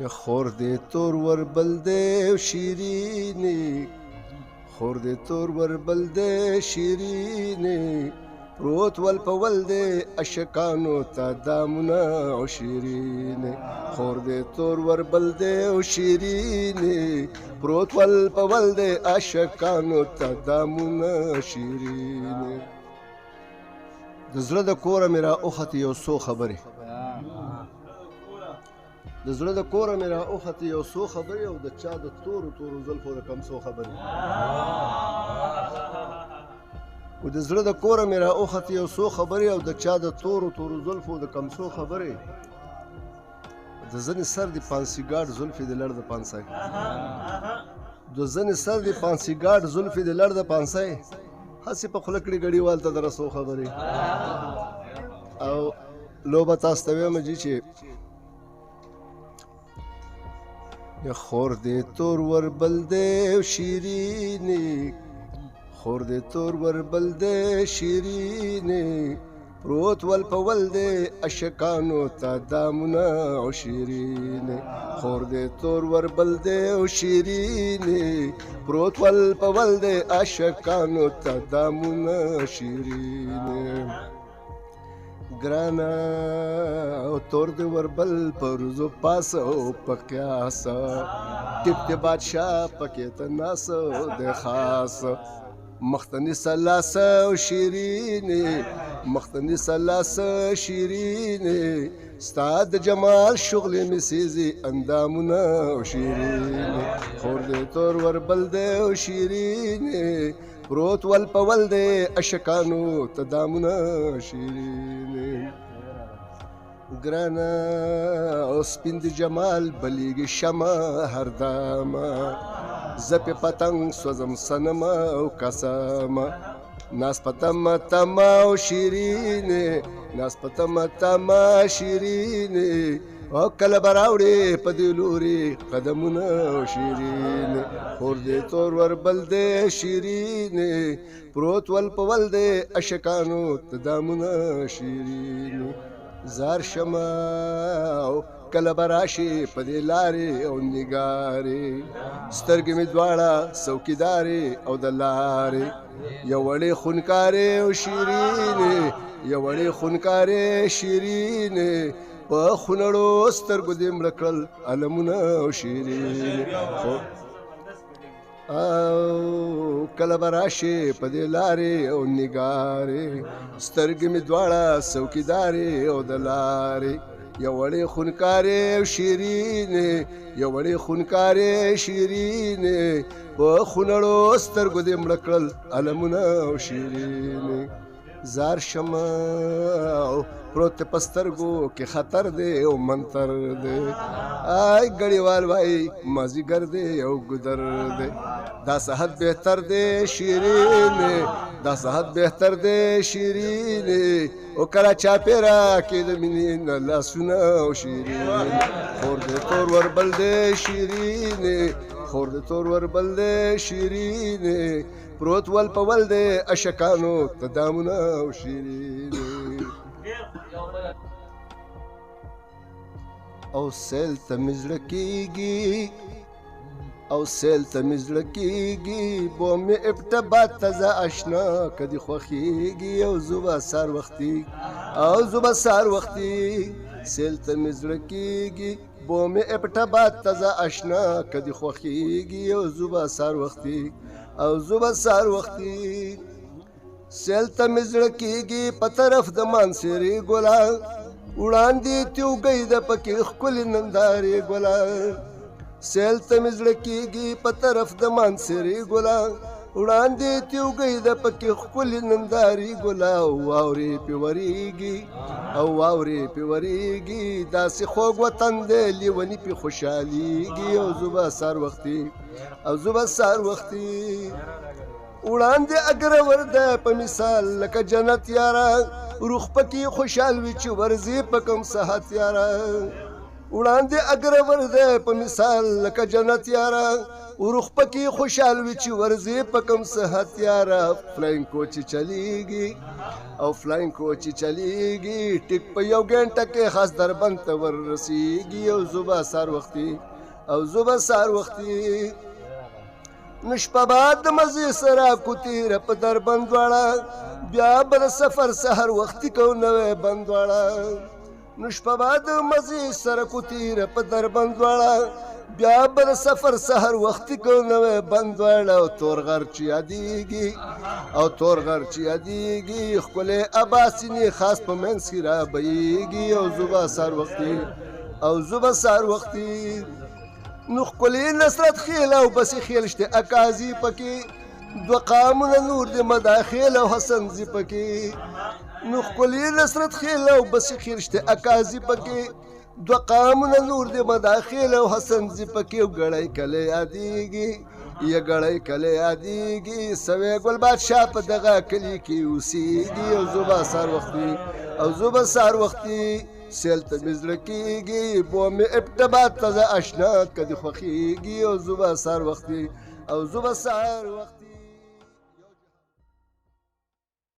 یا خور دې تور وربل دې شیرینې خور دې تور وربل دې شیرینې پروت ول په ول دې اشکانو ته دامونه او شیرینې خور دې تور وربل دې شیرینې پروت ول په ول دې اشکانو ته دامونه شیرینې د زړه د کوره مې را اوختې یو څو خبرې د زړه د کوره مې را اوختې یو څو خبرې او د چا د تورو تورو زلفو د کمڅو خبرې او د زړه د کوره مې را اوختې یو څو خبرې او د چا د تورو تورو زلفو د کمڅو خبرې د ځنې سر د پانسي ګاډ زلفې د لړ د پانسۍ د ځنې سر د پانسي ګاډ زلفې د لړ د پانسۍ هسې په خوله کړي ګډیوال ته د رسو خبرې او لوبه تاسو ته وایم جي چې یا خور دې تور وربل دې شیرینې خور دې تور وربل دې شیرینې پروت ول په ول دې اشکانو ته دامونه او شیرینې خور دې تور وربل دې شیرینې پروت ول په ول دې اشکانو ته دامونه شیرینې ګرانا او تور دې وربل پروزو پاس او پقیاس ټپ دې بادشاہ پکې ته ناس دې خاص مختنی سلاس شیرینې مختنی سلاس شیرینې ستا د جمال شغل مسیزي اندامونه شیرینې خور دې تور وربل دې شیرینې پروت ول په ول دې اشکانو ته دامونه شیرینې ګرانا او سپین د جمال بلیږي شمه هر دامه زپې پتنګ سوزم سنمه او قسمه ناس په تمه تمه او شیرینې ناس په تمه تمه شیرینې او کله به راوړې په دې لورې قدمونه شیرینې خور دې تور وربل دې شیرینې پروت ول په ول دې اشکانو ته دامونه شیرینې زار شمه او کله به راشې په دې لارې او نګارې سترګې مې دواړه څوکیدارې او د لارې یو وړې خونکارې او شیرینې یو وړې خونکارې شیرینې په خونړو سترګو دې مړه کړل علمونه او شیرینې او کله به راشې په دې لارې او نګارې سترګې مې دواړه څوکیدارې او د لارې یو وړې خونکارې شیرینې یو وړې خونکارې شیرینې په خونړو سترګو دې مړه کړل علمونه او شیرینې زار شمه او پروت په سترګو کې خطر دی او منتر دی آی ګړیوال وای مازیګر دی او ګدر دی دا صحت بهتر دی شیرینې دا صحت بهتر دی شیرینې او کله چاپېره کې د مینې نه لاسونه او شیرینې خور دې تور وربل دی شیرینې خور دې تور وربل دی شیرینې پروت ول په ول دې اشکانو ته دامونه او شیرینې او سیل ته مې زړه کېږي او سیل ته مې زړه کېږي بو مې ابتبا ته زه اشنا که دې خوښېږي او زه به سهار وختي او زه به سهار وختي سیل ته مې زړه کېږي بو مې ابتبا ته زه اشنا که دې خوښېږي او زه به سهار وختي او زه به سهار وختي سیل ته مې زړه کېږي په طرف د مانسېرې ګلان وړاندې تیوګۍ د پکې ښکلې نندارې ګلان سیل ته مې زړه کېږي په طرف د مانسېرې ګلان وړاندې تیوګۍ د پکې ښکلې نندارې ګلا او واورې پې ورېږي او واورې پې ورېږي داسې خوږ وطن دی لیوني پې خوشحالېږي او زه به سهار وختي او زه به سهار وختي وړاندې اګرور ده په مثال لکه جنت یاره روح پکې خوشحال وي چې ورځې په کوم صحت یاره وړاندې اګره ورده په مثال لکه جنت یاره وروخ پکې خوشحال وي چې ورځې په کم صحت یاره فلاینګ کوچ چلیږي او فلاینګ کوچ چلیږي ټیک په یو ګنټه کې خاص دربند ته ور رسیږي او زوبه سار وختي او زوبه سار وختي نو شپه بعد د مزې سره کوتیره په دربند واړه بیا بل سفر سحر وختي کو نوې بند واړه نو شپه بعد مزې سره کوتیره په دربند واړه بیا بل سفر سحر وختي کو نوې بند واړه او تور غر چې یادېږي او تور غر چې یادېږي ښکلی عباسینې خاص په منځ کې رابهیږي او زوبه سار وختي او زوبه سار وختي نو ښکلی نصرت خیل او بسې خیل شته اکازي پکې دوه قامونه نور د مداخل او حسن زی پکې نو ښکلی نصرت خیل او بسې خیل شته اکازي پکې دوه قامونه نور د مداخل او حسن زی پکې او ګړی کلی یادېږي یا ګړی کلی یادېږي سوی ګل بادشاه په دغه کلي کې اوسېږي او زوبه سار وختي او زوبه سار وختي سیل ته مې زړه کېږي بو مې ابتبا تازه اشنا که دې خوښېږي او زوبه سار وختي او زوبه سار وختي